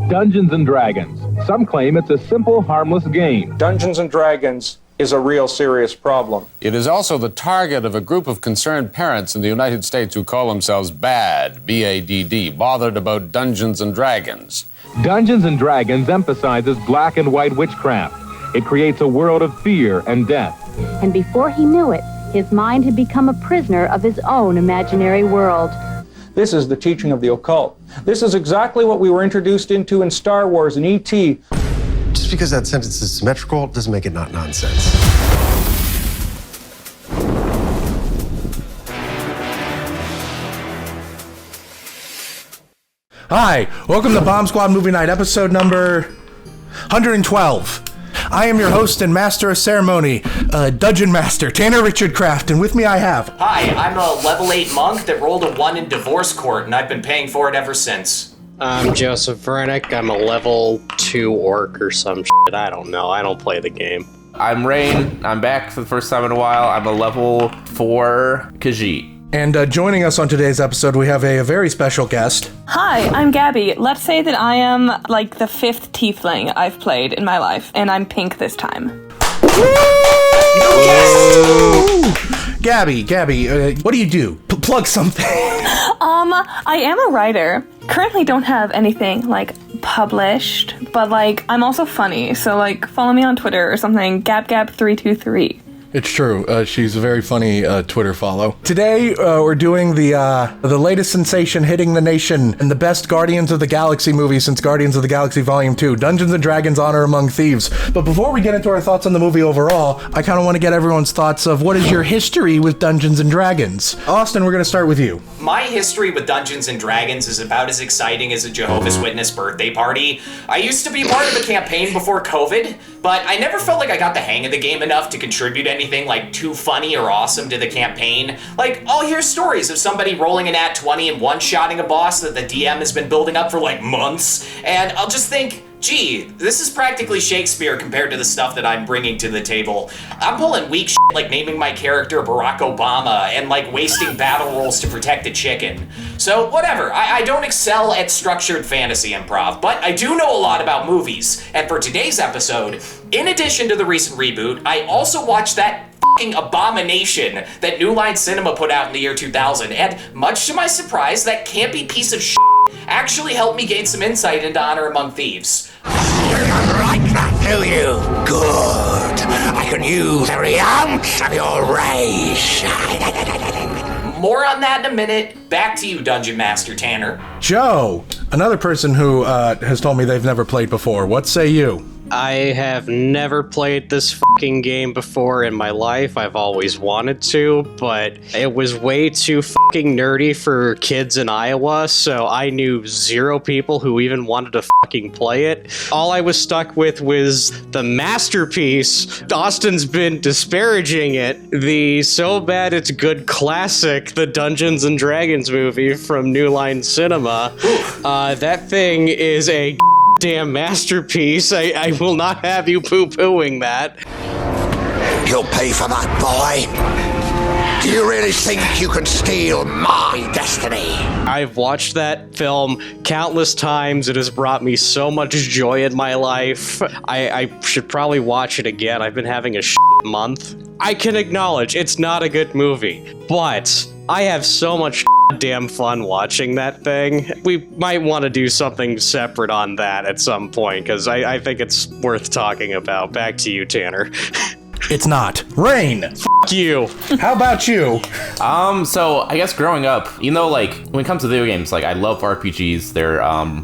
Dungeons & Dragons. Some claim it's a simple, harmless game. Dungeons & Dragons is a real serious problem. It is also the target of a group of concerned parents in the United States who call themselves BADD, B-A-D-D, bothered about Dungeons & Dragons. Dungeons & Dragons emphasizes black and white witchcraft. It creates a world of fear and death. And before he knew it, his mind had become a prisoner of his own imaginary world. This is the teaching of the occult. This is exactly what we were introduced into in Star Wars and E.T. Just because that sentence is symmetrical doesn't make it not nonsense. Hi, welcome to Bomb Squad Movie Night, episode number 112. I am your host and master of ceremony, Dungeon Master, Tanner Richard Kraft, and with me I have... Hi, I'm a level 8 monk that rolled a 1 in divorce court, and I've been paying for it ever since. I'm Joseph Vernick. I'm a level 2 orc or some shit. I don't know. I don't play the game. I'm Rein. I'm back for the first time in a while. I'm a level 4 𝐃𝐫𝐚𝐠𝐨𝐬. And joining us on today's episode, we have a very special guest. Hi, I'm Gabby. Let's say that I am like the 5th tiefling I've played in my life, and I'm pink this time. Yes! Gabby, what do you do? Plug something. I am a writer. Currently don't have anything, like, published, but, like, I'm also funny, so, like, follow me on Twitter or something, gabgab323. It's true. She's a very funny Twitter follow. Today, we're doing the latest sensation hitting the nation and the best Guardians of the Galaxy movie since Guardians of the Galaxy Volume 2, Dungeons & Dragons Honor Among Thieves. But before we get into our thoughts on the movie overall, I kind of want to get everyone's thoughts of what is your history with Dungeons & Dragons. Austin, we're going to start with you. My history with Dungeons & Dragons is about as exciting as a Jehovah's Witness birthday party. I used to be part of a campaign before COVID, but I never felt like I got the hang of the game enough to contribute anything like too funny or awesome to the campaign. Like, I'll hear stories of somebody rolling an nat 20 and one-shotting a boss that the DM has been building up for like months, and I'll just think, gee, this is practically Shakespeare compared to the stuff that I'm bringing to the table. I'm pulling weak shit like naming my character Barack Obama and like wasting battle rolls to protect a chicken. So whatever, I don't excel at structured fantasy improv, but I do know a lot about movies. And for today's episode, in addition to the recent reboot, I also watched that fucking abomination that New Line Cinema put out in the year 2000, and much to my surprise, that campy piece of shit actually helped me gain some insight into Honor Among Thieves. You don't like that, do you? Good. I can use every ounce of your rage. More on that in a minute. Back to you, Dungeon Master Tanner. Joe, another person who has told me they've never played before. What say you? I have never played this fucking game before in my life. I've always wanted to, but it was way too fucking nerdy for kids in Iowa, so I knew 0 people who even wanted to fucking play it. All I was stuck with was the masterpiece. Austin's been disparaging it. The so bad it's good classic, the Dungeons & Dragons movie from New Line Cinema. That thing is a damn masterpiece. I will not have you poo-pooing that. You'll pay for that, boy. Do you really think you can steal my destiny? I've watched that film countless times. It has brought me so much joy in my life. I should probably watch it again. I've been having a month. I can acknowledge it's not a good movie, but I have so much damn fun watching that thing. We might want to do something separate on that at some point, because I think it's worth talking about. Back to you, Tanner. It's not. Rein! F*** you. How about you? So I guess growing up, you know, like when it comes to video games, like I love RPGs. They're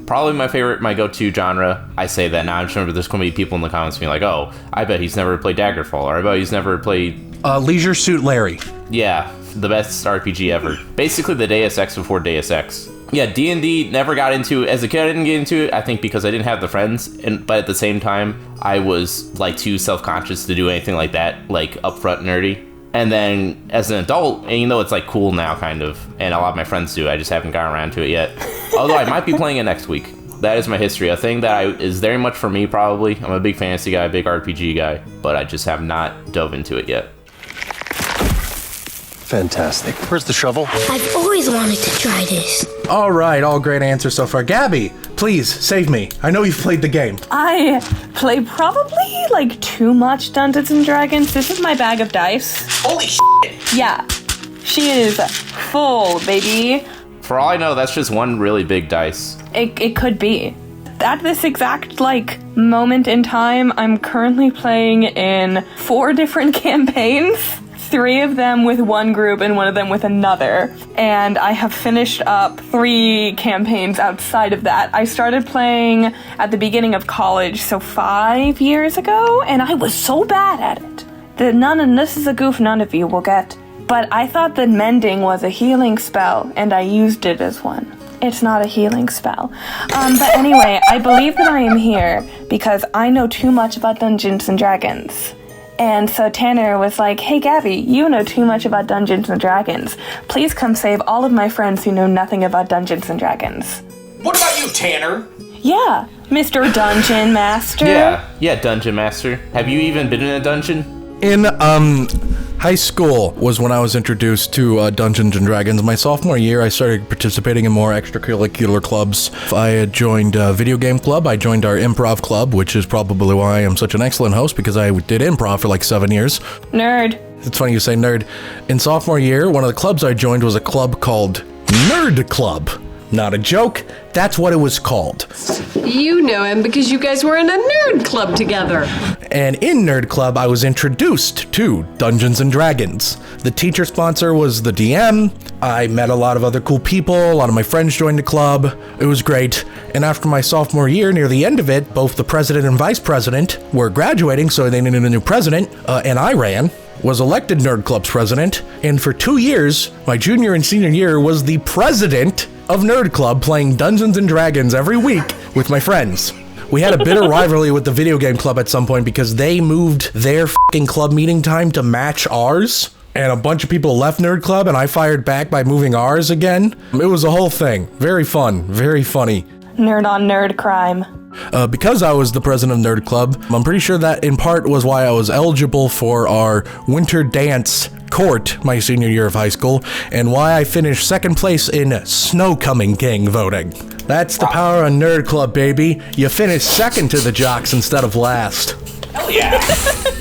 probably my go-to genre. I say that now. I just remember there's going to be people in the comments being like, oh, I bet he's never played Daggerfall, or I bet he's never played... Leisure Suit Larry. Yeah, the best RPG ever. Basically the Deus Ex before Deus Ex. Yeah, D&D never got into it. As a kid, I didn't get into it, I think because I didn't have the friends, but at the same time, I was like too self-conscious to do anything like that, like upfront nerdy. And then as an adult, and you know, it's like cool now kind of, and a lot of my friends do, I just haven't gotten around to it yet. Although I might be playing it next week. That is my history. A thing that is very much for me, probably. I'm a big fantasy guy, big RPG guy, but I just have not dove into it yet. Fantastic. Where's the shovel? I've always wanted to try this. All right, all great answers so far. Gabby, please save me. I know you've played the game. I play probably like too much Dungeons and Dragons. This is my bag of dice. Holy shit! Yeah, she is full, baby. For all I know, that's just one really big dice. It could be. At this exact moment in time, I'm currently playing in 4 different campaigns. 3 of them with one group and 1 of them with another. And I have finished up 3 campaigns outside of that. I started playing at the beginning of college, so 5 years ago, and I was so bad at it. This is a goof none of you will get. But I thought that mending was a healing spell, and I used it as one. It's not a healing spell. But anyway, I believe that I am here because I know too much about Dungeons and Dragons. And so Tanner was like, hey Gabby, you know too much about Dungeons and Dragons. Please come save all of my friends who know nothing about Dungeons and Dragons. What about you, Tanner? Yeah, Mr. Dungeon Master. Yeah, Dungeon Master. Have you even been in a dungeon? In high school was when I was introduced to Dungeons and Dragons. My sophomore year, I started participating in more extracurricular clubs. I had joined a video game club. I joined our improv club, which is probably why I am such an excellent host, because I did improv for like 7 years. Nerd. It's funny you say nerd. In sophomore year, one of the clubs I joined was a club called Nerd Club. Not a joke, that's what it was called. You know him because you guys were in a nerd club together. And in Nerd Club, I was introduced to Dungeons and Dragons. The teacher sponsor was the DM. I met a lot of other cool people. A lot of my friends joined the club. It was great. And after my sophomore year, near the end of it, both the president and vice president were graduating, so they needed a new president, and I was elected Nerd Club's president. And for 2 years, my junior and senior year, was the president of Nerd Club, playing Dungeons and Dragons every week with my friends. We had a bitter rivalry with the video game club at some point because they moved their f***ing club meeting time to match ours, and a bunch of people left Nerd Club, and I fired back by moving ours again. It was a whole thing. Very fun, very funny. Nerd on nerd crime. Because I was the president of Nerd Club, I'm pretty sure that in part was why I was eligible for our winter dance court my senior year of high school, and why I finished second place in Snow Coming King voting. That's the power of Nerd Club, baby. You finish second to the jocks instead of last. Hell yeah.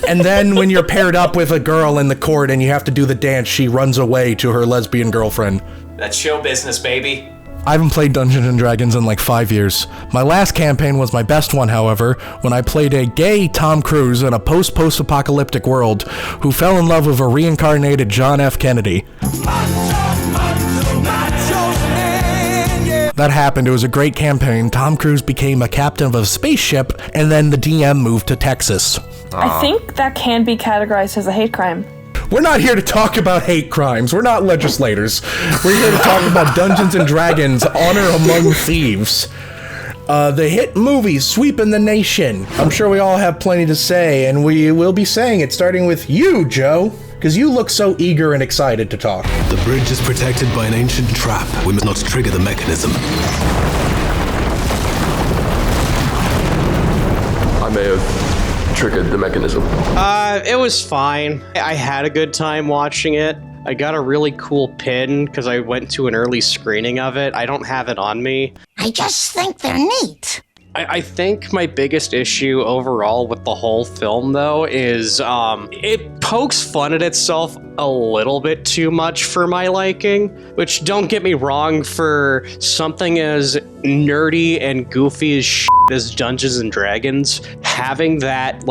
And then when you're paired up with a girl in the court and you have to do the dance, she runs away to her lesbian girlfriend. That's show business, baby. I haven't played Dungeons and Dragons in like 5 years. My last campaign was my best one, however, when I played a gay Tom Cruise in a post-apocalyptic world who fell in love with a reincarnated John F. Kennedy. That happened. It was a great campaign. Tom Cruise became a captain of a spaceship, and then the DM moved to Texas. I think that can be categorized as a hate crime. We're not here to talk about hate crimes. We're not legislators. We're here to talk about Dungeons and Dragons, Honor Among Thieves. The hit movie sweeping the nation. I'm sure we all have plenty to say, and we will be saying it, starting with you, Joe, because you look so eager and excited to talk. The bridge is protected by an ancient trap. We must not trigger the mechanism. I may have triggered the mechanism. It was fine. I had a good time watching it. I got a really cool pin because I went to an early screening of it. I don't have it on me. I just think they're neat. I think my biggest issue overall with the whole film, though, is it pokes fun at itself a little bit too much for my liking, which, don't get me wrong, for something as nerdy and goofy as shit as Dungeons and Dragons, having that,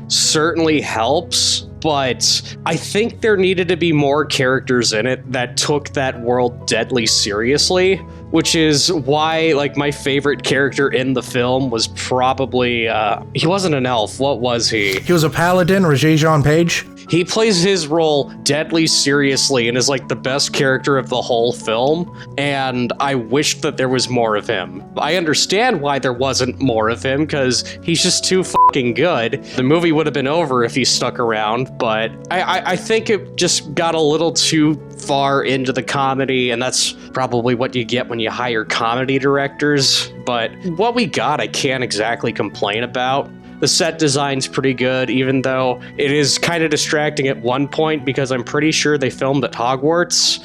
certainly helps. But I think there needed to be more characters in it that took that world deadly seriously, which is why, my favorite character in the film was probably, he wasn't an elf. What was he? He was a paladin, Rege-Jean Page. He plays his role deadly seriously and is the best character of the whole film, and I wish that there was more of him. I understand why there wasn't more of him, because he's just too fucking good. The movie would have been over if he stuck around, but I think it just got a little too far into the comedy, and that's probably what you get when you hire comedy directors. But what we got, I can't exactly complain about. The set design's pretty good, even though it is kind of distracting at one point because I'm pretty sure they filmed at Hogwarts.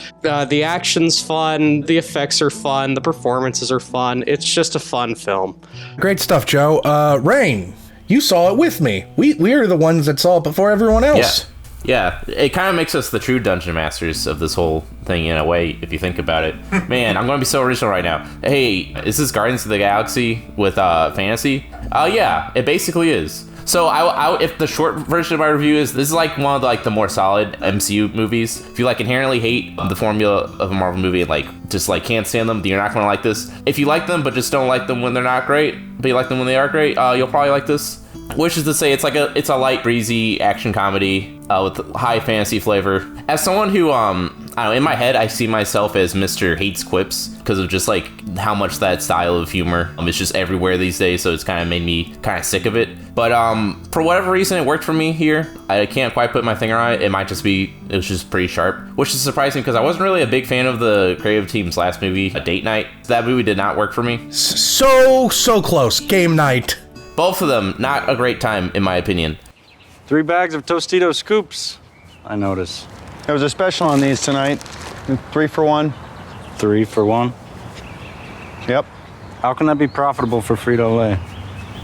The action's fun, the effects are fun, the performances are fun. It's just a fun film. Great stuff, Joe. Rein, you saw it with me. We are the ones that saw it before everyone else. Yeah, it kind of makes us the true dungeon masters of this whole thing in a way, if you think about it. Man, I'm going to be so original right now. Hey, is this Guardians of the Galaxy with fantasy? Yeah, it basically is. So if the short version of my review is, this is like one of the more solid MCU movies. If you inherently hate the formula of a Marvel movie and just can't stand them, then you're not going to like this. If you like them but just don't like them when they're not great, but you like them when they are great, you'll probably like this. Which is to say, it's a light, breezy action comedy with high fantasy flavor. As someone who, I don't know, in my head, I see myself as Mr. Hates Quips because of just how much that style of humor is just everywhere these days. So it's kind of made me kind of sick of it. But for whatever reason, it worked for me here. I can't quite put my finger on it. It might just be, it was just pretty sharp, which is surprising because I wasn't really a big fan of the creative team's last movie, A Date Night. That movie did not work for me. So close. Game night. Both of them, not a great time, in my opinion. 3 bags of Tostito scoops, I notice. There was a special on these tonight. 3 for 1. 3 for 1? Yep. How can that be profitable for Frito-Lay?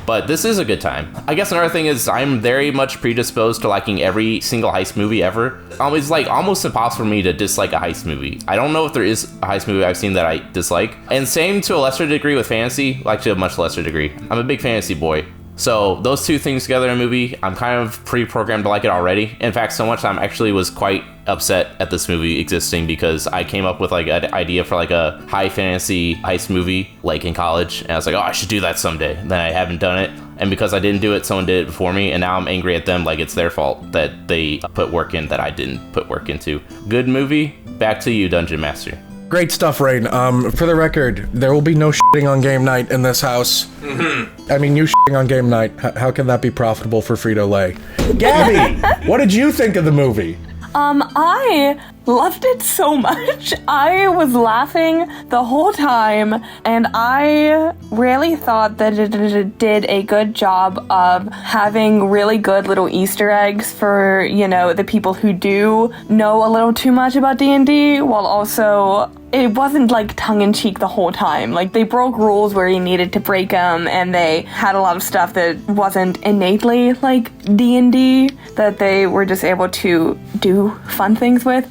But this is a good time. I guess another thing is I'm very much predisposed to liking every single heist movie ever. It's almost impossible for me to dislike a heist movie. I don't know if there is a heist movie I've seen that I dislike. And same to a lesser degree with fantasy, to a much lesser degree. I'm a big fantasy boy. So those two things together in a movie, I'm kind of pre-programmed to like it already. In fact, so much I actually was quite upset at this movie existing because I came up with an idea for a high fantasy heist movie in college, and I was like, oh, I should do that someday. And then I haven't done it, and because I didn't do it, someone did it before me, and now I'm angry at them it's their fault that they put work in that I didn't put work into. Good movie. Back to you, Dungeon Master. Great stuff, Rein. For the record, there will be no shitting on game night in this house. Mm-hmm. I mean, you shitting on game night. How can that be profitable for Frito-Lay? Gabby, what did you think of the movie? I loved it so much. I was laughing the whole time, and I really thought that it did a good job of having really good little Easter eggs for, the people who do know a little too much about D&D, while also it wasn't tongue-in-cheek the whole time. They broke rules where you needed to break them, and they had a lot of stuff that wasn't innately D&D, that they were just able to do fun things with.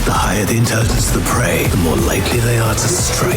The higher the intelligence of the prey, the more likely they are to strike.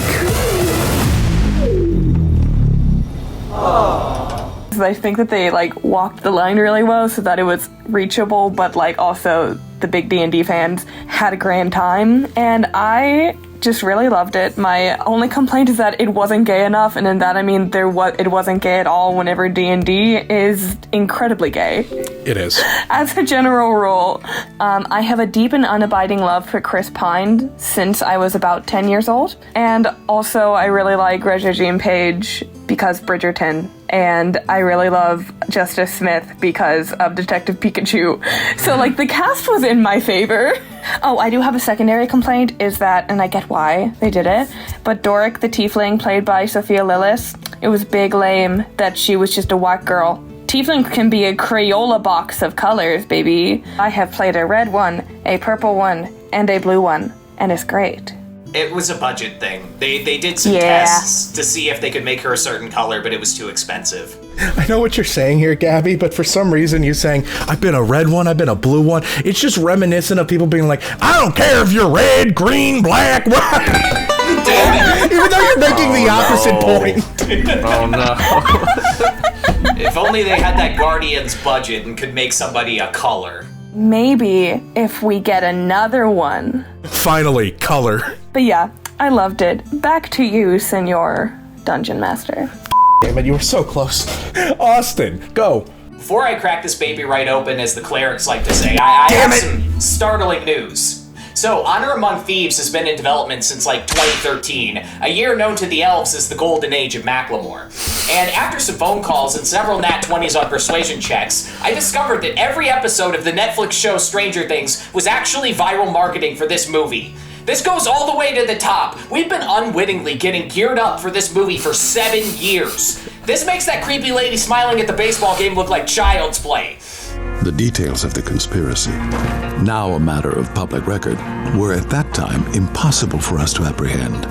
I think that they walked the line really well so that it was reachable, but also the big D&D fans had a grand time, and I just really loved it. My only complaint is that it wasn't gay enough, and in that I mean it wasn't gay at all whenever D&D is incredibly gay. It is. As a general rule, I have a deep and unabiding love for Chris Pine since I was about 10 years old, and also I really like Rege-Jean Page because Bridgerton, and I really love Justice Smith because of Detective Pikachu. So the cast was in my favor. Oh, I do have a secondary complaint, is that, and I get why they did it, but Doric the Tiefling, played by Sophia Lillis, it was big lame that she was just a white girl. Tiefling can be a Crayola box of colors, baby. I have played a red one, a purple one, and a blue one, and it's great. It was a budget thing. They did some tests to see if they could make her a certain color, but it was too expensive. I know what you're saying here, Gabby, but for some reason you saying, I've been a red one, I've been a blue one, it's just reminiscent of people being like, I don't care if you're red, green, black, white. Even though you're making the opposite point. Oh no. If only they had that Guardians budget and could make somebody a color. Maybe if we get another one. Finally, color. But yeah, I loved it. Back to you, Senor Dungeon Master. Damn it, you were so close. Austin, go. Before I crack this baby right open, as the clerics like to say, I have some startling news. So, Honor Among Thieves has been in development since 2013, a year known to the elves as the golden age of Macklemore. And after some phone calls and several nat 20s on persuasion checks, I discovered that every episode of the Netflix show Stranger Things was actually viral marketing for this movie. This goes all the way to the top. We've been unwittingly getting geared up for this movie for 7 years. This makes that creepy lady smiling at the baseball game look like child's play. The details of the conspiracy, now a matter of public record, were at that time impossible for us to apprehend.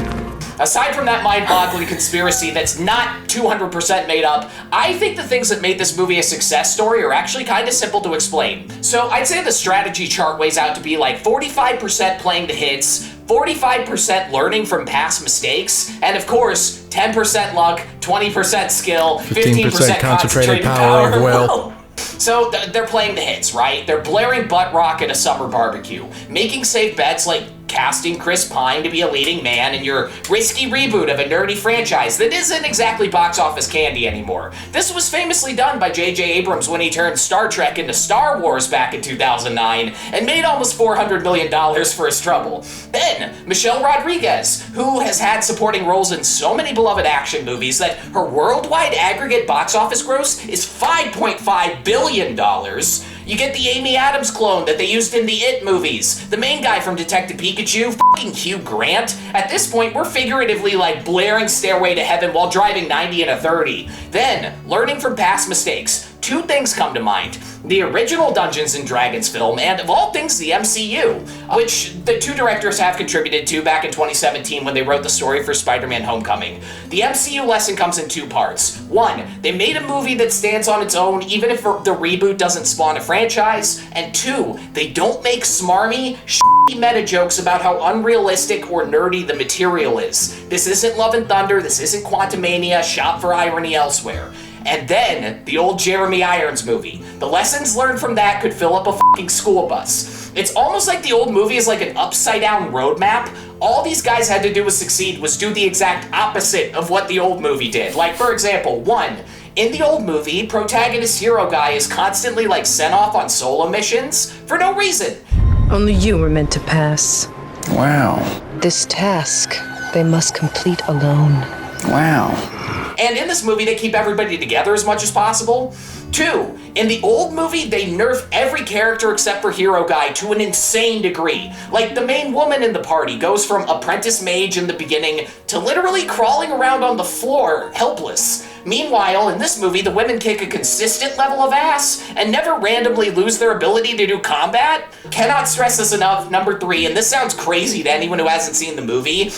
Aside from that mind-boggling conspiracy that's not 200% made up, I think the things that made this movie a success story are actually kind of simple to explain. So I'd say the strategy chart weighs out to be like 45% playing the hits, 45% learning from past mistakes, and of course, 10% luck, 20% skill, 15% concentrated power of will. So they're playing the hits, right? They're blaring butt rock at a summer barbecue, making safe bets like casting Chris Pine to be a leading man in your risky reboot of a nerdy franchise that isn't exactly box office candy anymore. This was famously done by J.J. Abrams when he turned Star Trek into Star Wars back in 2009 and made almost $400 million for his trouble. Then, Michelle Rodriguez, who has had supporting roles in so many beloved action movies that her worldwide aggregate box office gross is $5.5 billion. You get the Amy Adams clone that they used in the It movies, the main guy from Detective Pikachu, fucking Hugh Grant. At this point, we're figuratively like blaring Stairway to Heaven while driving 90 in a 30. Then, learning from past mistakes. Two things come to mind. The original Dungeons & Dragons film, and of all things, the MCU, which the two directors have contributed to back in 2017 when they wrote the story for Spider-Man Homecoming. The MCU lesson comes in two parts. One, they made a movie that stands on its own even if the reboot doesn't spawn a franchise. And two, they don't make smarmy, shitty meta jokes about how unrealistic or nerdy the material is. This isn't Love and Thunder, this isn't Quantumania, shop for irony elsewhere. And then, the old Jeremy Irons movie. The lessons learned from that could fill up a fucking school bus. It's almost like the old movie is like an upside-down roadmap. All these guys had to do to succeed was do the exact opposite of what the old movie did. Like, for example, one, in the old movie, protagonist hero guy is constantly like sent off on solo missions for no reason. Only you were meant to pass. Wow. This task, they must complete alone. Wow. And in this movie, they keep everybody together as much as possible. Two, in the old movie, they nerf every character except for Hero Guy to an insane degree. Like, the main woman in the party goes from apprentice mage in the beginning to literally crawling around on the floor, helpless. Meanwhile, in this movie, the women kick a consistent level of ass and never randomly lose their ability to do combat. Cannot stress this enough. Number three, and this sounds crazy to anyone who hasn't seen the movie,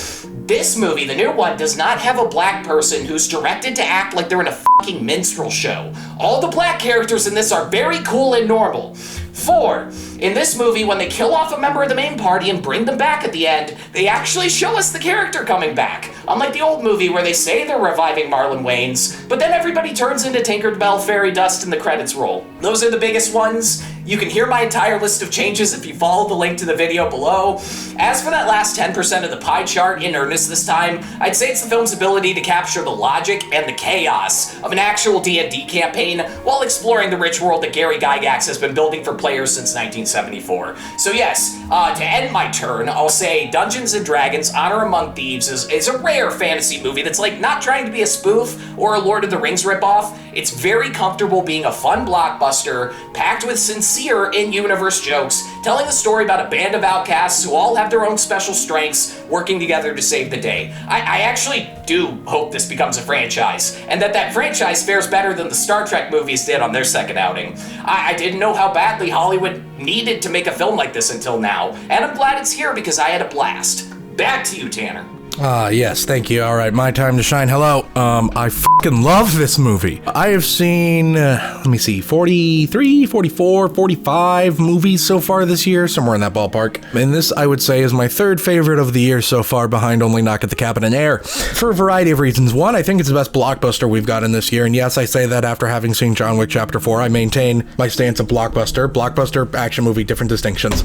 this movie, the new one, does not have a black person who's directed to act like they're in a fucking minstrel show. All the black characters in this are very cool and normal. Four, in this movie, when they kill off a member of the main party and bring them back at the end, they actually show us the character coming back. Unlike the old movie where they say they're reviving Marlon Wayans, but then everybody turns into Tinkerbell fairy dust and the credits roll. Those are the biggest ones. You can hear my entire list of changes if you follow the link to the video below. As for that last 10% of the pie chart in earnest this time, I'd say it's the film's ability to capture the logic and the chaos of an actual D&D campaign while exploring the rich world that Gary Gygax has been building for players since 1974. So yes, to end my turn, I'll say Dungeons & Dragons Honor Among Thieves is a rare fantasy movie that's like not trying to be a spoof or a Lord of the Rings ripoff. It's very comfortable being a fun blockbuster, packed with sincere in-universe jokes, telling the story about a band of outcasts who all have their own special strengths, working together to save the day. I actually do hope this becomes a franchise, and that franchise fares better than the Star Trek movies did on their second outing. I didn't know how badly Hollywood needed to make a film like this until now, and I'm glad it's here because I had a blast. Back to you, Tanner. Yes, thank you. All right, my time to shine. Hello. I fucking love this movie. I have seen, 43, 44, 45 movies so far this year, somewhere in that ballpark. And this, I would say, is my third favorite of the year so far, behind only Knock at the Cabin in Air, for a variety of reasons. One, I think it's the best blockbuster we've gotten this year, and yes, I say that after having seen John Wick Chapter 4. I maintain my stance of blockbuster. Blockbuster, action movie, different distinctions.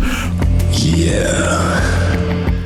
Yeah.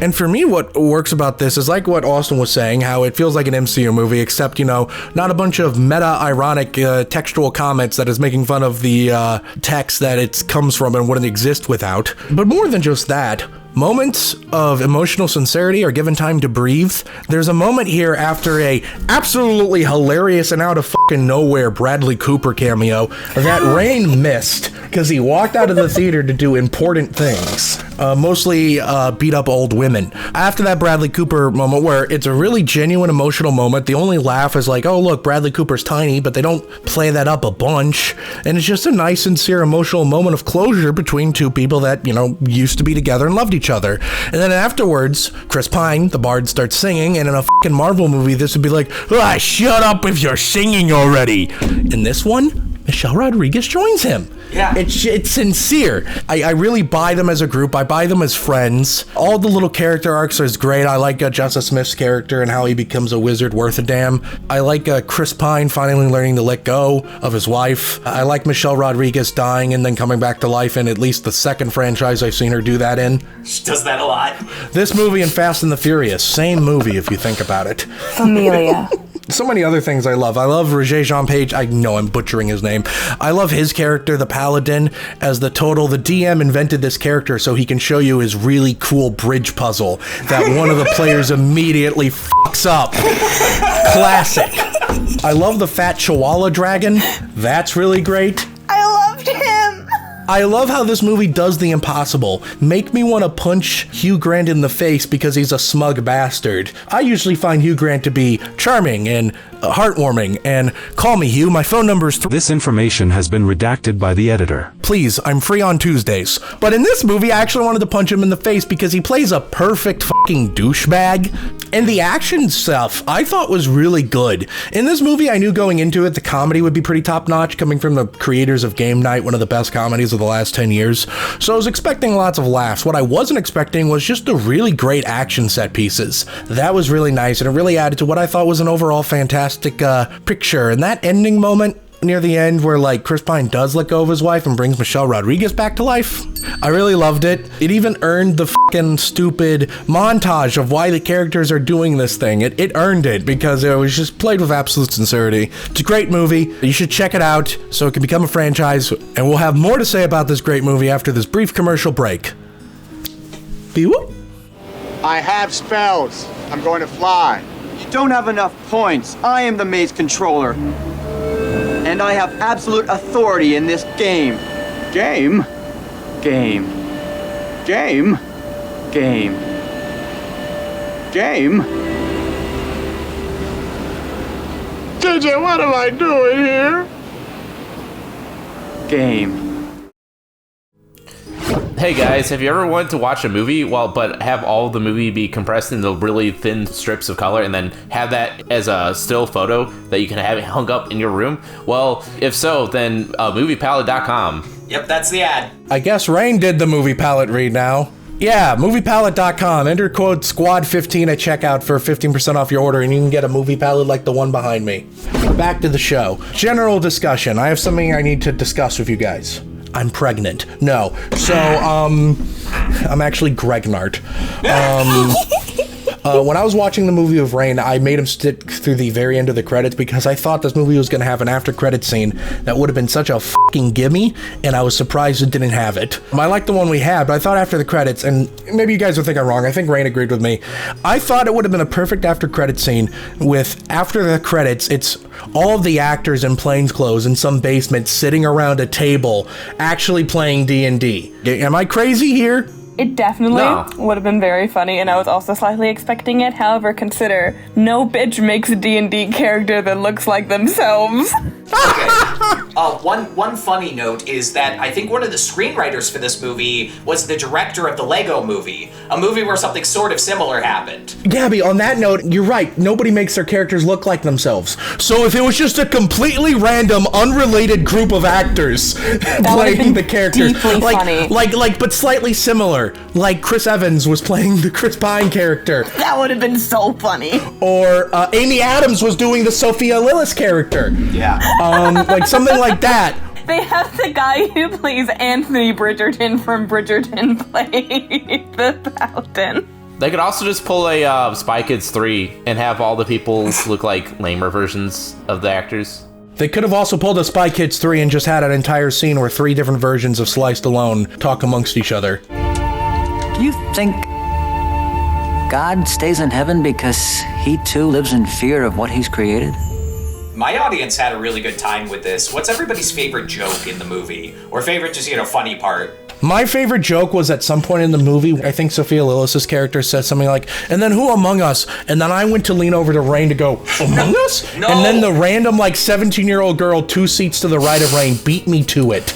And for me, what works about this is like what Austin was saying, how it feels like an MCU movie, except, not a bunch of meta-ironic textual comments that is making fun of the text that it comes from and wouldn't exist without. But more than just that, moments of emotional sincerity are given time to breathe. There's a moment here after a absolutely hilarious and out of fucking nowhere Bradley Cooper cameo that Rein missed because he walked out of the theater to do important things. mostly beat up old women. After that Bradley Cooper moment where it's a really genuine emotional moment, the only laugh is like, oh look, Bradley Cooper's tiny, but they don't play that up a bunch. And it's just a nice, sincere, emotional moment of closure between two people that, used to be together and loved each other. And then afterwards, Chris Pine, the bard, starts singing, and in a fucking Marvel movie, this would be like, shut up if you're singing already. In this one, Michelle Rodriguez joins him. Yeah. It's sincere. I really buy them as a group. I buy them as friends. All the little character arcs are great. I like Justice Smith's character and how he becomes a wizard worth a damn. I like Chris Pine finally learning to let go of his wife. I like Michelle Rodriguez dying and then coming back to life in at least the second franchise I've seen her do that in. She does that a lot. This movie and Fast and the Furious, same movie if you think about it. Familia. So many other things I love. I love Rege-Jean Page. I know I'm butchering his name. I love his character, the Paladin, as the DM invented this character so he can show you his really cool bridge puzzle that one of the players immediately fucks up. Classic. I love the fat Chihuahua dragon. That's really great. I loved him. I love how this movie does the impossible. Make me want to punch Hugh Grant in the face because he's a smug bastard. I usually find Hugh Grant to be charming and heartwarming, and call me Hugh, my phone number is This information has been redacted by the editor. Please, I'm free on Tuesdays. But in this movie, I actually wanted to punch him in the face because he plays a perfect fucking douchebag. And the action stuff, I thought was really good. In this movie, I knew going into it, the comedy would be pretty top-notch, coming from the creators of Game Night, one of the best comedies of the last 10 years. So I was expecting lots of laughs. What I wasn't expecting was just the really great action set pieces. That was really nice, and it really added to what I thought was an overall fantastic picture. And that ending moment near the end where Chris Pine does let go of his wife and brings Michelle Rodriguez back to life, I really loved it. It even earned the fucking stupid montage of why the characters are doing this thing. It earned it because it was just played with absolute sincerity. It's a great movie. You should check it out so it can become a franchise, and we'll have more to say about this great movie after this brief commercial break. Be-whoop. I have spells. I'm going to fly. You don't have enough points. I am the maze controller. And I have absolute authority in this game. Game? Game. Game? Game. Game? JJ, what am I doing here? Game. Hey guys, have you ever wanted to watch a movie but have all the movie be compressed into really thin strips of color and then have that as a still photo that you can have it hung up in your room? Well, if so, then moviepalette.com. Yep, that's the ad. I guess Rein did the movie palette read now. Yeah, moviepalette.com. Enter code SQUAD15 at checkout for 15% off your order, and you can get a movie palette like the one behind me. Back to the show. General discussion. I have something I need to discuss with you guys. I'm pregnant. No. So, I'm actually Gregnart. When I was watching the movie of Rein, I made him stick through the very end of the credits because I thought this movie was going to have an after-credit scene that would have been such a fucking gimme, and I was surprised it didn't have it. I liked the one we had, but I thought after the credits, and maybe you guys will think I'm wrong, I think Rein agreed with me, I thought it would have been a perfect after-credit scene with, after the credits, it's all of the actors in plainclothes in some basement sitting around a table actually playing D&D. Am I crazy here? It definitely would have been very funny, and I was also slightly expecting it. However, consider no bitch makes a D&D character that looks like themselves. Okay. One funny note is that I think one of the screenwriters for this movie was the director of the Lego Movie, a movie where something sort of similar happened. Gabby, on that note, you're right. Nobody makes their characters look like themselves. So if it was just a completely random, unrelated group of actors playing the characters, funny. but slightly similar. Like Chris Evans was playing the Chris Pine character. That would have been so funny. Or Amy Adams was doing the Sophia Lillis character. Yeah. Like something like that. They have the guy who plays Anthony Bridgerton from Bridgerton play the Paladin. They could also just pull a Spy Kids 3 and have all the people look like lamer versions of the actors. They could have also pulled a Spy Kids 3 and just had an entire scene where 3 different versions of Sliced Alone talk amongst each other. Do you think God stays in heaven because he too lives in fear of what he's created? My audience had a really good time with this. What's everybody's favorite joke in the movie? Or favorite just, funny part? My favorite joke was at some point in the movie, I think Sophia Lillis' character said something like, and then who among us? And then I went to lean over to Rein to go, among us? No. And then the random 17-year-old girl 2 seats to the right of Rein beat me to it.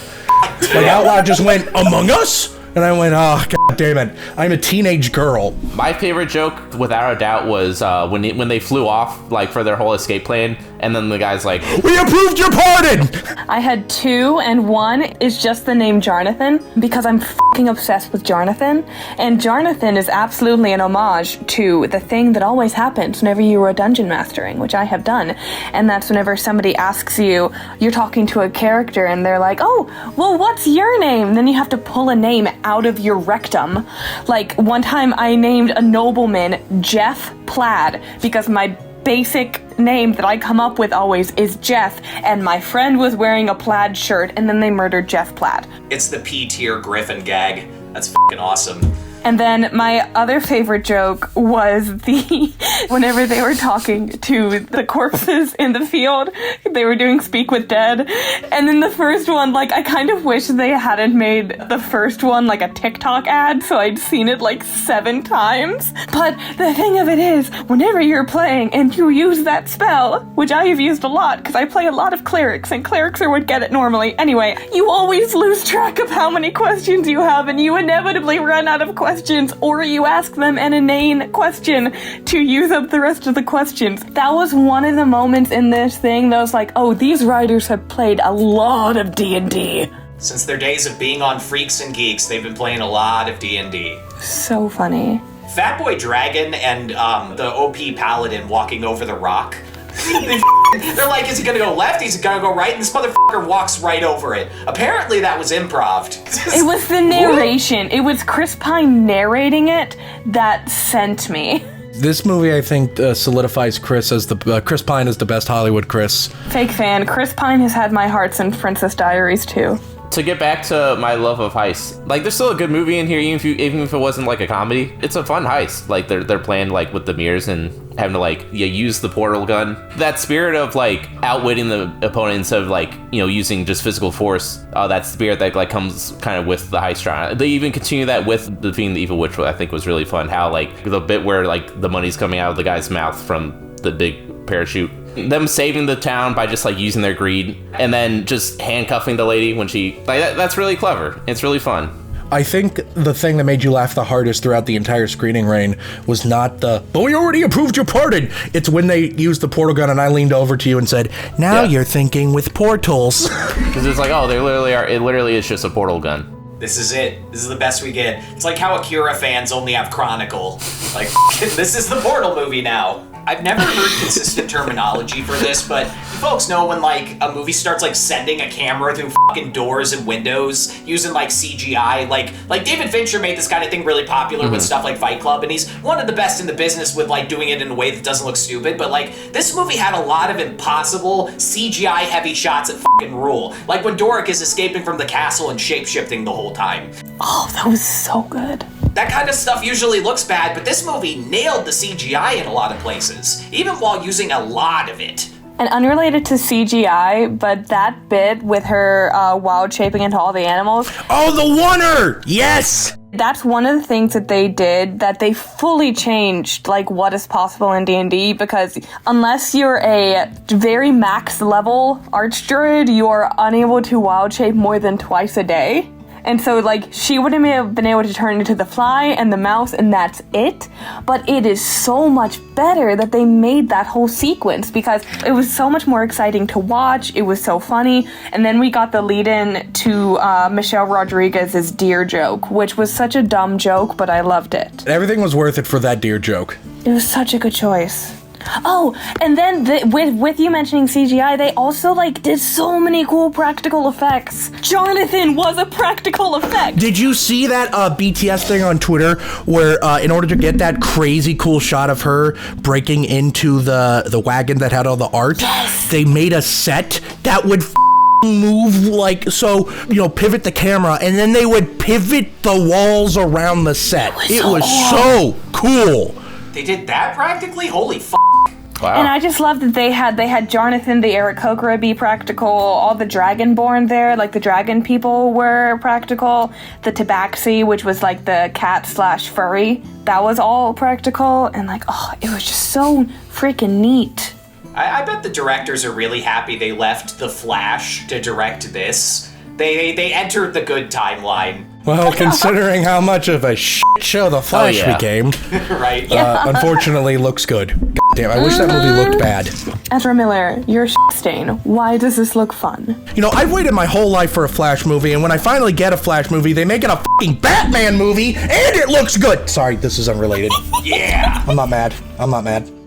Out loud just went, among us? And I went, oh, god damn it. I'm a teenage girl. My favorite joke, without a doubt, was when they flew off, for their whole escape plan, and then the guy's like, we approved your pardon! I had 2, and 1 is just the name Jarnathan, because I'm fucking obsessed with Jarnathan. And Jarnathan is absolutely an homage to the thing that always happens whenever you were dungeon mastering, which I have done. And that's whenever somebody asks you, you're talking to a character, and they're like, oh, well, what's your name? Then you have to pull a name out of your rectum. One time I named a nobleman Jeff Plaid, because my basic name that I come up with always is Jeff, and my friend was wearing a plaid shirt, and then they murdered Jeff Plaid. It's the P-tier Griffin gag. That's fucking awesome. And then my other favorite joke was whenever they were talking to the corpses in the field, they were doing Speak with Dead. And then the first one, I kind of wish they hadn't made the first one a TikTok ad, so I'd seen it 7 times. But the thing of it is, whenever you're playing and you use that spell, which I have used a lot because I play a lot of clerics, and clerics are what get it normally. Anyway, you always lose track of how many questions you have, and you inevitably run out of questions, or you ask them an inane question to use up the rest of the questions. That was one of the moments in this thing that was oh, these writers have played a lot of D&D. Since their days of being on Freaks and Geeks, they've been playing a lot of D&D. So funny. Fatboy Dragon and the OP Paladin walking over the rock. They're like, is he gonna go left? Is he gonna go right? And this motherfucker walks right over it. Apparently that was improv. It was the narration. It was Chris Pine narrating it that sent me. This movie, I think, solidifies Chris Pine as the best Hollywood Chris. Fake fan. Chris Pine has had my heart since Princess Diaries 2. To get back to my love of heists, there's still a good movie in here, even if it wasn't a comedy. It's a fun heist. They're playing with the mirrors and having to use the portal gun. That spirit of outwitting the opponents of using just physical force. That spirit that comes kind of with the heist genre. They even continue that with defeating the evil witch, which I think was really fun. How the bit where the money's coming out of the guy's mouth from the big parachute. Them saving the town by just using their greed, and then just handcuffing the lady when she that's really clever. It's really fun. I think the thing that made you laugh the hardest throughout the entire screening, Rein, was not but we already approved your pardon. It's when they used the portal gun and I leaned over to you and said, now you're thinking with portals. Because it's oh, they literally are. It literally is just a portal gun. This is it. This is the best we get. It's like how Akira fans only have Chronicle. This is the Portal movie now. I've never heard consistent terminology for this, but you folks know when a movie starts sending a camera through fucking doors and windows using CGI. Like David Fincher made this kind of thing really popular with stuff like Fight Club, and he's one of the best in the business with doing it in a way that doesn't look stupid. But this movie had a lot of impossible CGI heavy shots that fucking rule. Like when Doric is escaping from the castle and shape-shifting the whole time. Oh, that was so good. That kind of stuff usually looks bad, but this movie nailed the CGI in a lot of places, even while using a lot of it. And unrelated to CGI, but that bit with her wild shaping into all the animals. Oh, the oneer! Yes! That's one of the things that they did that they fully changed, what is possible in D&D, because unless you're a very max level archdruid, you are unable to wild shape more than twice a day. And so, she wouldn't have been able to turn into the fly and the mouse, and that's it. But it is so much better that they made that whole sequence, because it was so much more exciting to watch. It was so funny. And then we got the lead-in to Michelle Rodriguez's deer joke, which was such a dumb joke, but I loved it. Everything was worth it for that deer joke. It was such a good choice. Oh, and then with you mentioning CGI, they also did so many cool practical effects. Jonathan was a practical effect. Did you see that BTS thing on Twitter where in order to get that crazy cool shot of her breaking into the wagon that had all the art, they made a set that would move pivot the camera, and then they would pivot the walls around the set. It was so cool. They did that practically? Holy f***. Wow. And I just love that they had Jonathan the Aarakocra be practical, all the Dragonborn there, like the dragon people were practical, the Tabaxi, which was like the cat/furry, that was all practical, and like, oh, it was just so freaking neat. I bet the directors are really happy they left The Flash to direct this. They entered the good timeline. Well, considering how much of a shit show The Flash became, right? Unfortunately, looks good. God damn, I wish that movie looked bad. Ezra Miller, you're a stain. Why does this look fun? You know, I've waited my whole life for a Flash movie, and when I finally get a Flash movie, they make it a fucking Batman movie, and it looks good! Sorry, this is unrelated. Yeah! I'm not mad.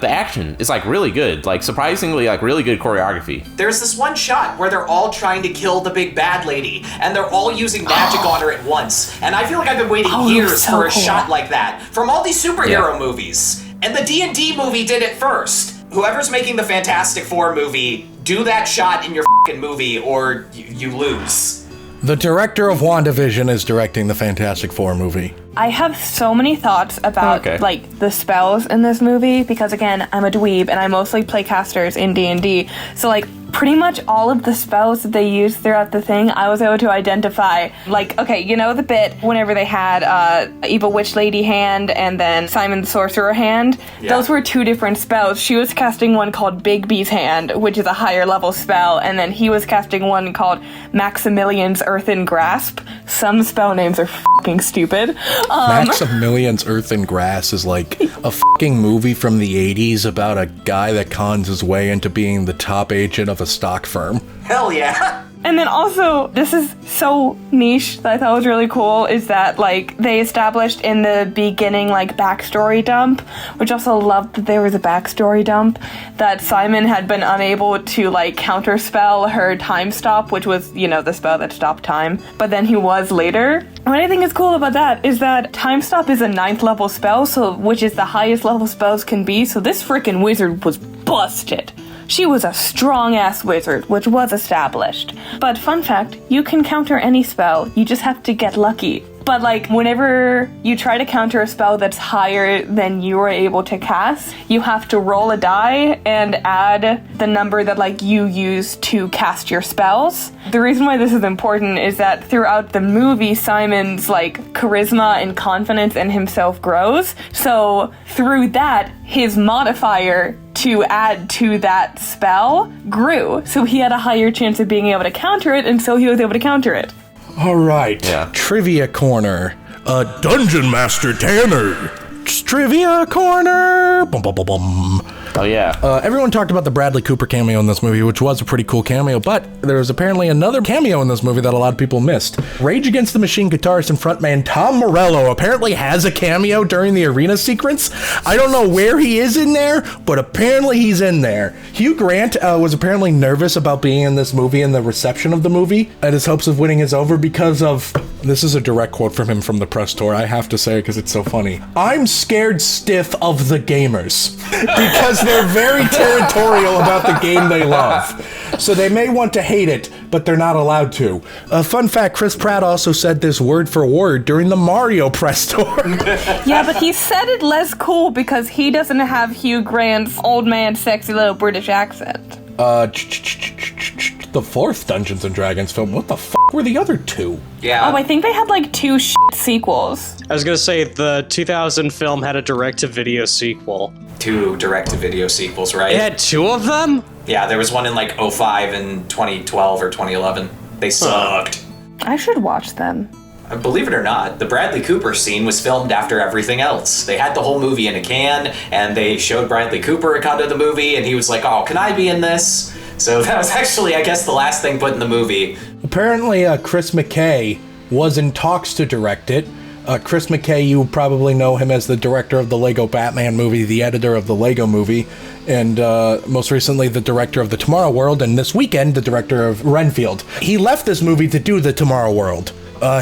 The action is like really good, like surprisingly like really good choreography. There's this one shot where they're all trying to kill the big bad lady, and they're all using magic on her at once. And I feel like I've been waiting years for a shot like that from all these superhero movies. And the D&D movie did it first. Whoever's making the Fantastic Four movie, do that shot in your fucking movie or you lose. The director of WandaVision is directing the Fantastic Four movie. I have so many thoughts about like the spells in this movie because again, I'm a dweeb and I mostly play casters in D&D. So like pretty much all of the spells that they used throughout the thing, I was able to identify. Like, okay, you know the bit whenever they had Evil Witch Lady hand and then Simon the Sorcerer hand? Yeah. Those were two different spells. She was casting one called Bigby's Hand, which is a higher level spell, and then he was casting one called Maximilian's Earthen Grasp. Some spell names are fucking stupid. Maximilian's Earthen Grass is like a fucking movie from the 80s about a guy that cons his way into being the top agent of a stock firm. Hell yeah! And then also, this is so niche that I thought was really cool, is that, like, they established in the beginning, like, backstory dump, which also loved that there was a backstory dump, that Simon had been unable to, like, counterspell her time stop, which was, you know, the spell that stopped time, but then he was later. What I think is cool about that is that time stop is a 9th level spell, so which is the highest level spells can be, so this freaking wizard was busted. She was a strong-ass wizard, which was established. But fun fact, you can counter any spell, you just have to get lucky. But like, whenever you try to counter a spell that's higher than you are able to cast, you have to roll a die and add the number that like you use to cast your spells. The reason why this is important is that throughout the movie, Simon's like charisma and confidence in himself grows. So through that, his modifier to add to that spell grew. So he had a higher chance of being able to counter it, and so he was able to counter it. All right, Trivia Corner. Dungeon Master Tanner. Trivia Corner. Bum, bum, bum, bum. Oh, yeah. Everyone talked about the Bradley Cooper cameo in this movie, which was a pretty cool cameo, but there was apparently another cameo in this movie that a lot of people missed. Rage Against the Machine guitarist and frontman Tom Morello apparently has a cameo during the arena sequence. I don't know where he is in there, but apparently he's in there. Hugh Grant was apparently nervous about being in this movie and the reception of the movie, and his hopes of winning is over because of... This is a direct quote from him from the press tour, I have to say it because it's so funny. "I'm scared stiff of the gamers." Because they're very territorial about the game they love. So they may want to hate it, but they're not allowed to. Fun fact, Chris Pratt also said this word for word during the Mario press tour. Yeah, but he said it less cool because he doesn't have Hugh Grant's old man sexy little British accent. The fourth Dungeons & Dragons film, what the fuck were the other two? Yeah. Oh, I think they had like 2 sequels. I was gonna say, the 2000 film had a direct-to-video sequel. 2 direct-to-video sequels, right? It had 2 of them? Yeah, there was one in like 05 and 2012 or 2011. They sucked. I should watch them. Believe it or not, the Bradley Cooper scene was filmed after everything else. They had the whole movie in a can, and they showed Bradley Cooper a cut of the movie, and he was like, "Oh, can I be in this?" So that was actually, I guess, the last thing put in the movie. Apparently, Chris McKay was in talks to direct it. Chris McKay, you probably know him as the director of the Lego Batman movie, the editor of the Lego movie, and most recently the director of the Tomorrow World, and this weekend the director of Renfield. He left this movie to do the Tomorrow World.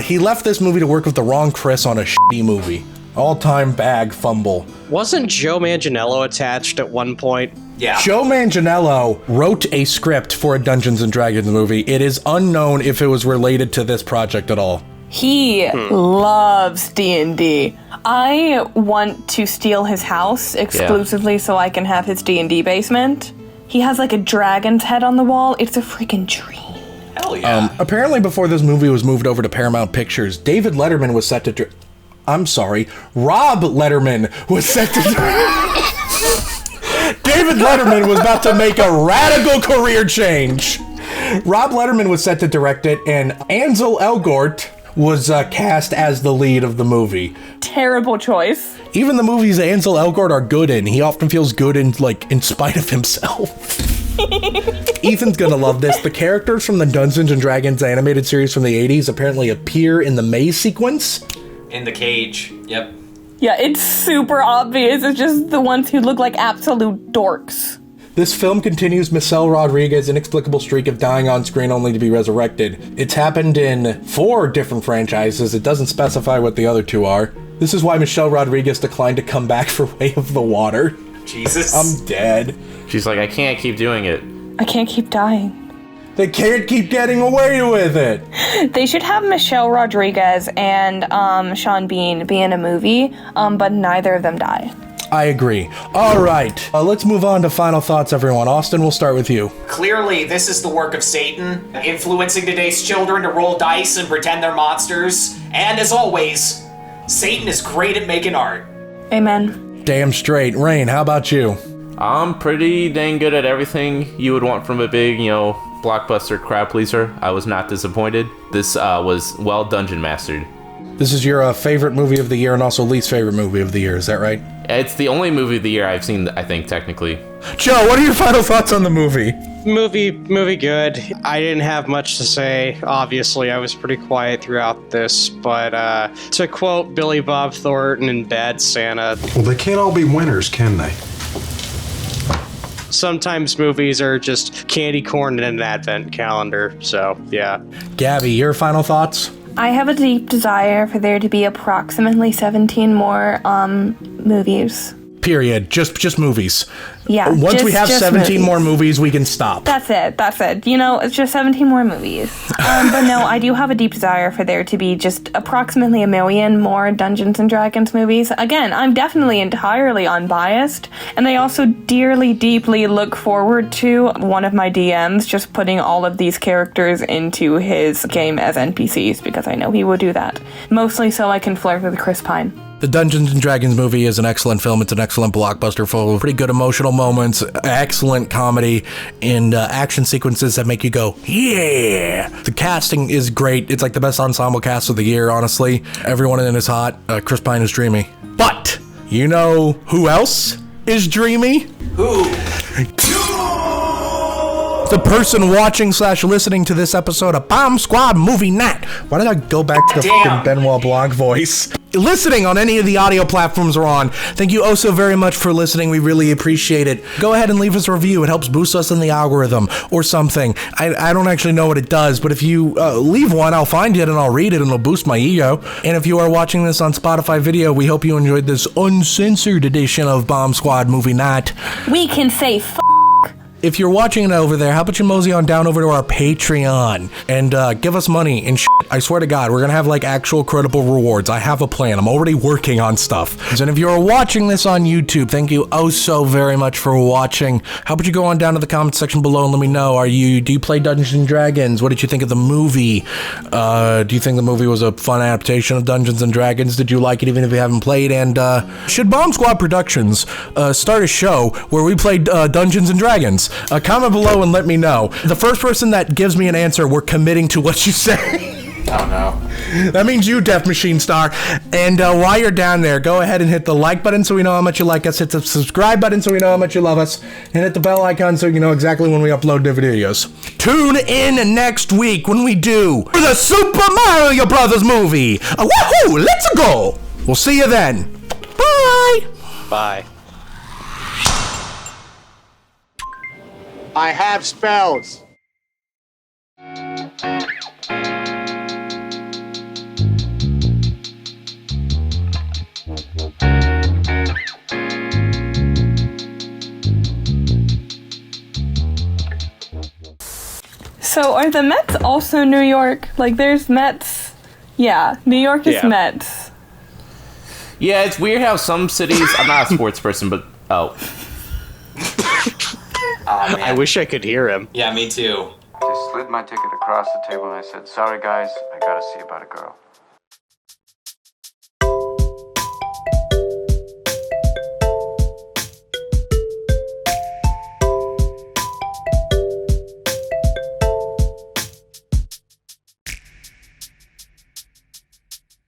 He left this movie to work with the wrong Chris on a shitty movie. All-time bag fumble. Wasn't Joe Manganiello attached at one point? Yeah. Joe Manganiello wrote a script for a Dungeons & Dragons movie. It is unknown if it was related to this project at all. He loves D&D. I want to steal his house exclusively so I can have his D&D basement. He has like a dragon's head on the wall. It's a freaking dream. Hell yeah. Apparently before this movie was moved over to Paramount Pictures, David Letterman was set to... Rob Letterman was set to... David Letterman was about to make a radical career change. Rob Letterman was set to direct it, and Ansel Elgort was cast as the lead of the movie. Terrible choice. Even the movies Ansel Elgort are good in, he often feels good in spite of himself. Ethan's gonna love this. The characters from the Dungeons & Dragons animated series from the 80s apparently appear in the maze sequence. In the cage. Yep. Yeah, it's super obvious. It's just the ones who look like absolute dorks. This film continues Michelle Rodriguez's inexplicable streak of dying on screen only to be resurrected. It's happened in 4 different franchises. It doesn't specify what the other 2 are. This is why Michelle Rodriguez declined to come back for Way of the Water. Jesus. I'm dead. She's like, I can't keep doing it. I can't keep dying. They can't keep getting away with it. They should have Michelle Rodriguez and Sean Bean be in a movie, but neither of them die. I agree. All right, let's move on to final thoughts, everyone. Austin, we'll start with you. Clearly, this is the work of Satan, influencing today's children to roll dice and pretend they're monsters. And as always, Satan is great at making art. Amen. Damn straight. Rein, how about you? I'm pretty dang good at everything you would want from a big, blockbuster crowd pleaser. I was not disappointed. This was well dungeon mastered. This is your favorite movie of the year and also least favorite movie of the year, is that right? It's the only movie of the year I've seen, I think, technically. Joe, what are your final thoughts on the movie? Movie good. I didn't have much to say. Obviously, I was pretty quiet throughout this, but to quote Billy Bob Thornton in Bad Santa... Well, they can't all be winners, can they? Sometimes movies are just candy corn in an advent calendar, so yeah. Gabby, your final thoughts? I have a deep desire for there to be approximately 17 more movies. Period. Just movies. Yeah. Once we have 17 movies. more movies, we can stop. That's it. It's just 17 more movies. But no, I do have a deep desire for there to be just approximately 1 million more Dungeons & Dragons movies. Again, I'm definitely entirely unbiased, and I also dearly, deeply look forward to one of my DMs just putting all of these characters into his game as NPCs, because I know he will do that. Mostly so I can flirt with Chris Pine. The Dungeons & Dragons movie is an excellent film. It's an excellent blockbuster full of pretty good emotional moments, excellent comedy, and action sequences that make you go, yeah! The casting is great. It's like the best ensemble cast of the year, honestly. Everyone in it is hot. Chris Pine is dreamy. But, you know who else is dreamy? Who? The person watching / listening to this episode of Bomb Squad Movie Night. Why did I go back to the fucking Benoit Blanc voice? Listening on any of the audio platforms we're on. Thank you oh so very much for listening. We really appreciate it. Go ahead and leave us a review. It helps boost us in the algorithm or something. I don't actually know what it does, but if you leave one, I'll find it and I'll read it and it'll boost my ego. And if you are watching this on Spotify video, we hope you enjoyed this uncensored edition of Bomb Squad Movie Night. We can say If you're watching it over there, how about you mosey on down over to our Patreon and give us money and shit. I swear to God, we're gonna have like actual credible rewards. I have a plan. I'm already working on stuff. And if you're watching this on YouTube, thank you oh so very much for watching. How about you go on down to the comment section below and let me know, do you play Dungeons & Dragons? What did you think of the movie? Do you think the movie was a fun adaptation of Dungeons & Dragons? Did you like it even if you haven't played? And should Bomb Squad Productions start a show where we play Dungeons & Dragons? Comment below and let me know. The first person that gives me an answer, we're committing to what you say. Oh no. That means you, Death Machine Star. And while you're down there, go ahead and hit the like button so we know how much you like us. Hit the subscribe button so we know how much you love us. And hit the bell icon so you know exactly when we upload new videos. Tune in next week when we do the Super Mario Brothers movie. Woohoo! Let's go! We'll see you then. Bye! Bye. I have spells. So are the Mets also New York? Like there's Mets Yeah, New York is Yeah. Mets. Yeah, it's weird how some cities. I'm not a sports person, but Oh, man. I wish I could hear him. Yeah, me too. Just slid my ticket across the table and I said, sorry guys, I gotta see about a girl.